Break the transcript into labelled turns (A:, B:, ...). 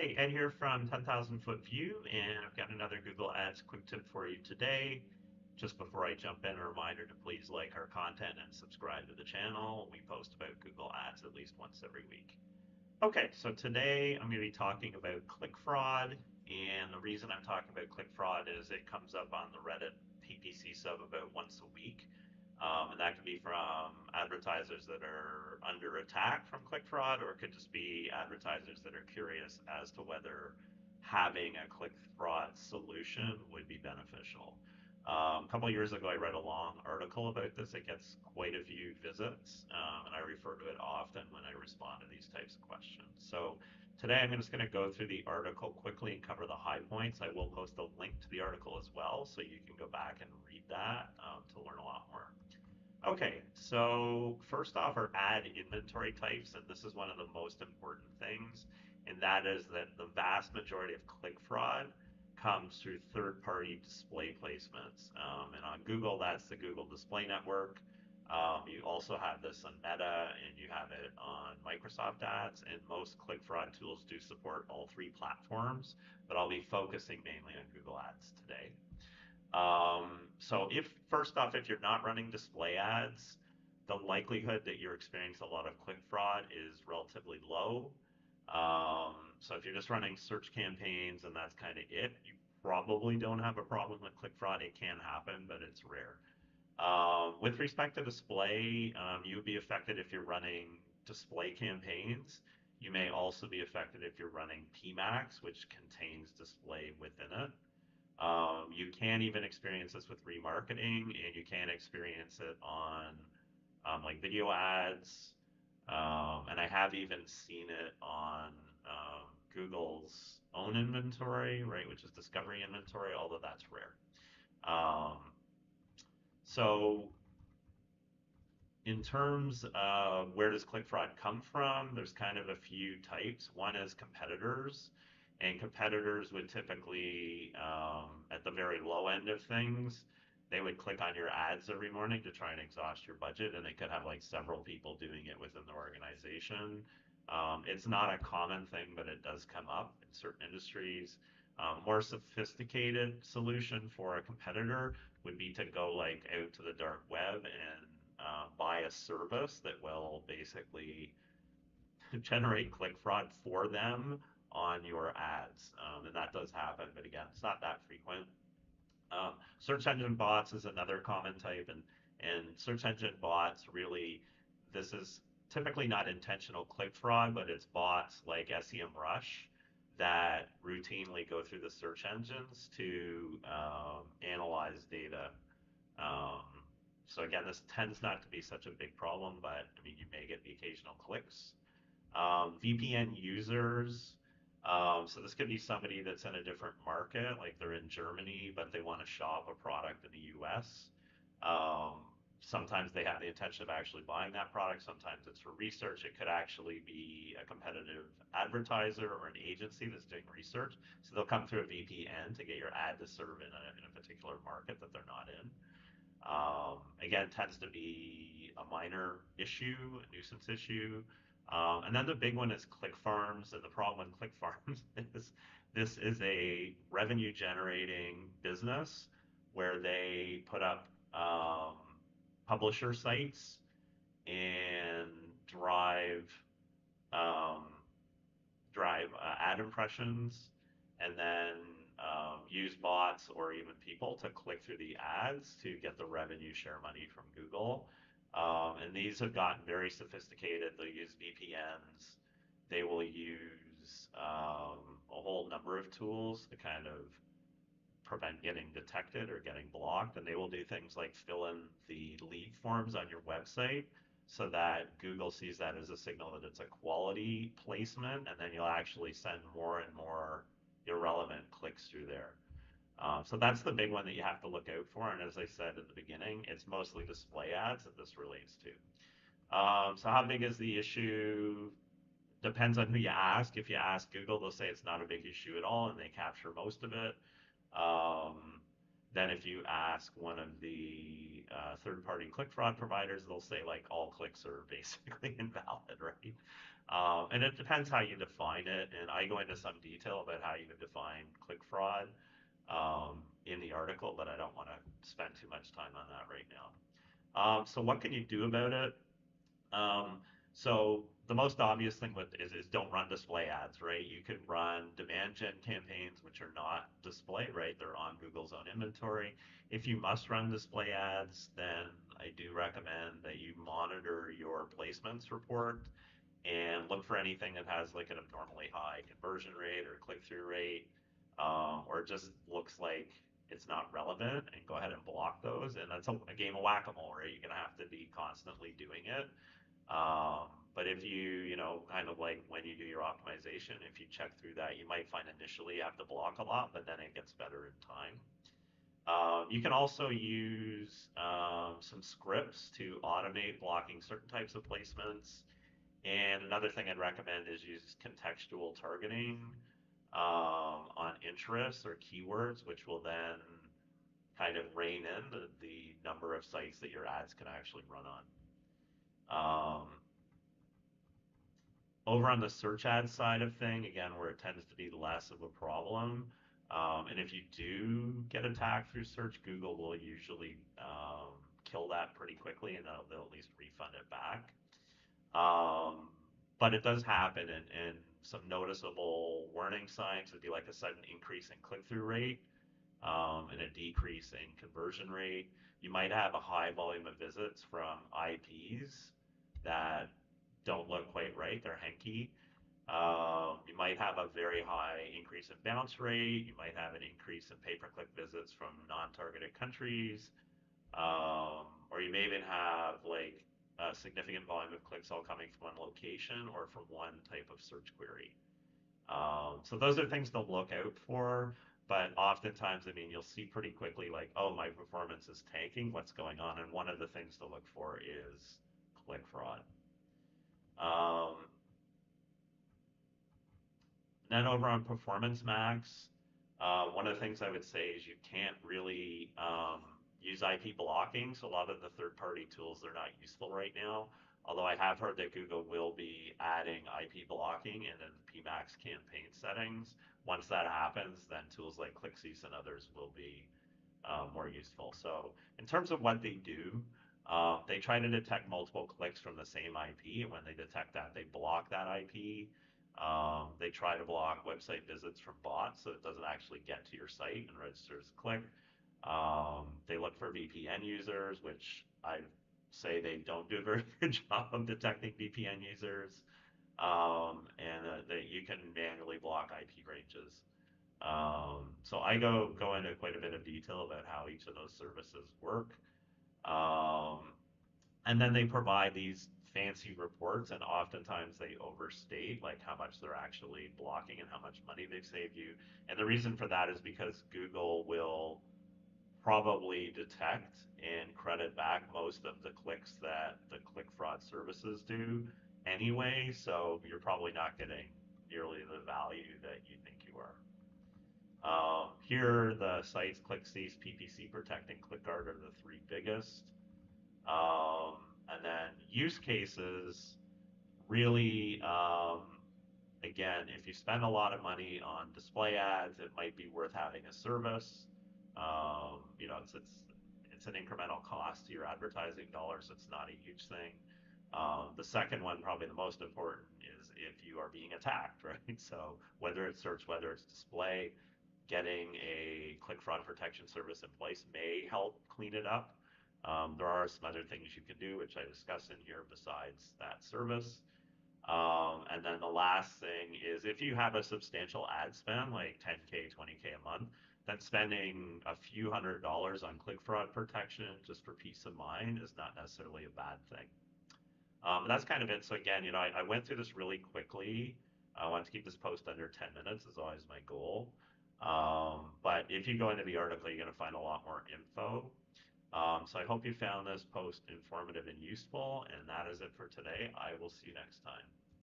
A: Hey, Ed here from 10,000 Foot View, and I've got another Google Ads quick tip for you today. Just before I jump in, a reminder to please like our content and subscribe to the channel. We post about Google Ads at least once every week. Okay, so today I'm going to be talking about click fraud, and the reason I'm talking about click fraud is it comes up on the Reddit PPC sub about once a week. And that could be from advertisers that are under attack from click fraud, or it could just be advertisers that are curious as to whether having a click fraud solution would be beneficial. A couple of years ago, I read a long article about this. It gets quite a few visits, and I refer to it often when I respond to these types of questions. So today, I'm just going to go through the article quickly and cover the high points. I will post a link to the article as well, so you can go back and read that to learn a lot more. Okay, so first off are ad inventory types, and this is one of the most important things, and that is that the vast majority of click fraud comes through third-party display placements. And on Google, that's the Google Display Network. You also have this on Meta, and you have it on Microsoft Ads, and most click fraud tools do support all three platforms, but I'll be focusing mainly on Google Ads today. So if first off, if you're not running display ads, the likelihood that you're experiencing a lot of click fraud is relatively low. So if you're just running search campaigns and that's kind of it, you probably don't have a problem with click fraud. It can happen, but it's rare. With respect to display, you would be affected if you're running display campaigns. You may also be affected if you're running PMAX, which contains display within it. You can even experience this with remarketing, and you can experience it on like video ads. And I have even seen it on Google's own inventory, right, which is discovery inventory, although that's rare. Um, so in terms of where does click fraud come from, there's kind of a few types. One is competitors, and competitors would typically, at the very low end of things, they would click on your ads every morning to try and exhaust your budget, and they could have like several people doing it within the organization. It's not a common thing, but it does come up in certain industries. More sophisticated solution for a competitor would be to go like out to the dark web and buy a service that will basically generate click fraud for them on your ads. And that does happen, but again, it's not that frequent. Search engine bots is another common type, and search engine bots really, this is typically not intentional click fraud, but it's bots like SEMrush that routinely go through the search engines to analyze data. Um, so again, this tends not to be such a big problem, but I mean, you may get the occasional clicks. VPN users. So this could be somebody that's in a different market, like they're in Germany, but they want to shop a product in the US. Sometimes they have the intention of actually buying that product. Sometimes it's for research. It could actually be a competitive advertiser or an agency that's doing research. So they'll come through a VPN to get your ad to serve in a particular market that they're not in. Again, tends to be a minor issue, a nuisance issue. And then the big one is click farms. And the problem with click farms is this is a revenue generating business where they put up publisher sites and drive um, ad impressions, and then use bots or even people to click through the ads to get the revenue share money from Google. And these have gotten very sophisticated. They'll use VPNs. They will use a whole number of tools to kind of prevent getting detected or getting blocked. And they will do things like fill in the lead forms on your website so that Google sees that as a signal that it's a quality placement, and then you'll actually send more and more irrelevant clicks through there. So that's the big one that you have to look out for. And as I said at the beginning, it's mostly display ads that this relates to. So how big is the issue? Depends on who you ask. If you ask Google, they'll say it's not a big issue at all, and they capture most of it. Um, then if you ask one of the third-party click fraud providers, they'll say like all clicks are basically invalid, right? And it depends how you define it, and I go into some detail about how you would define click fraud in the article, but I don't want to spend too much time on that right now. So what can you do about it? Um, so the most obvious thing is don't run display ads, right? You can run demand gen campaigns, which are not display, right? They're on Google's own inventory. If you must run display ads, then I do recommend that you monitor your placements report and look for anything that has like an abnormally high conversion rate or click-through rate, or just looks like it's not relevant, and go ahead and block those. And that's a game of whack-a-mole, right? You're gonna have to be constantly doing it. But if you know, kind of like when you do your optimization, if you check through that, you might find initially you have to block a lot, but then it gets better in time. You can also use some scripts to automate blocking certain types of placements. And another thing I'd recommend is use contextual targeting on interests or keywords, which will then kind of rein in the number of sites that your ads can actually run on. Over on the search ad side of thing, again, where it tends to be less of a problem, and if you do get attacked through search, Google will usually kill that pretty quickly, and they'll at least refund it back. Um, but it does happen, and some noticeable warning signs would be like a sudden increase in click-through rate, and a decrease in conversion rate. You might have a high volume of visits from IPs that don't look quite right. They're hanky. You might have a very high increase in bounce rate. You might have an increase in pay-per-click visits from non-targeted countries. Or you may even have like a significant volume of clicks all coming from one location or from one type of search query. So those are things to look out for. But oftentimes, I mean, you'll see pretty quickly like, oh, my performance is tanking. What's going on? And one of the things to look for is click fraud. Um, Then over on Performance Max, one of the things I would say is you can't really use IP blocking. So a lot of the third-party tools, they're not useful right now. Although I have heard that Google will be adding IP blocking in PMax campaign settings. Once that happens, then tools like ClickCease and others will be more useful. So in terms of what they do, they try to detect multiple clicks from the same IP, and when they detect that, they block that IP. They try to block website visits from bots so it doesn't actually get to your site and register as a click. They look for VPN users, which I say they don't do a very good job of detecting VPN users. And that you can manually block IP ranges. So I go into quite a bit of detail about how each of those services work. Um, and then they provide these fancy reports, and oftentimes they overstate like how much they're actually blocking and how much money they've saved you. And the reason for that is because Google will probably detect and credit back most of the clicks that the click fraud services do anyway, so you're probably not getting nearly the value that you think you are. Here, the sites ClickCease, PPC Protect, and ClickGuard are the three biggest. And then use cases, really, again, if you spend a lot of money on display ads, it might be worth having a service. You know, it's an incremental cost to your advertising dollars. It's not a huge thing. The second one, probably the most important, is if you are being attacked, right? So whether it's search, whether it's display, getting a click fraud protection service in place may help clean it up. There are some other things you can do, which I discuss in here besides that service. And then the last thing is if you have a substantial ad spend, like 10K, 20K a month, then spending a few $100s on click fraud protection just for peace of mind is not necessarily a bad thing. That's kind of it. So again, you know, I went through this really quickly. I want to keep this post under 10 minutes is always my goal. But if you go into the article, you're going to find a lot more info. So I hope you found this post informative and useful. And that is it for today. I will see you next time.